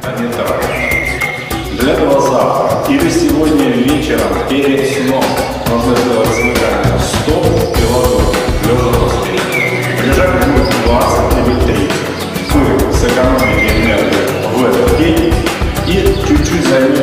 а не так. Для этого завтра или сегодня вечером перед сном нужно сделать смыкание стоп и ладонь, лежа на спине. Лежать будет 20 или 30. Вы сэкономите энергию в этот день и чуть-чуть займете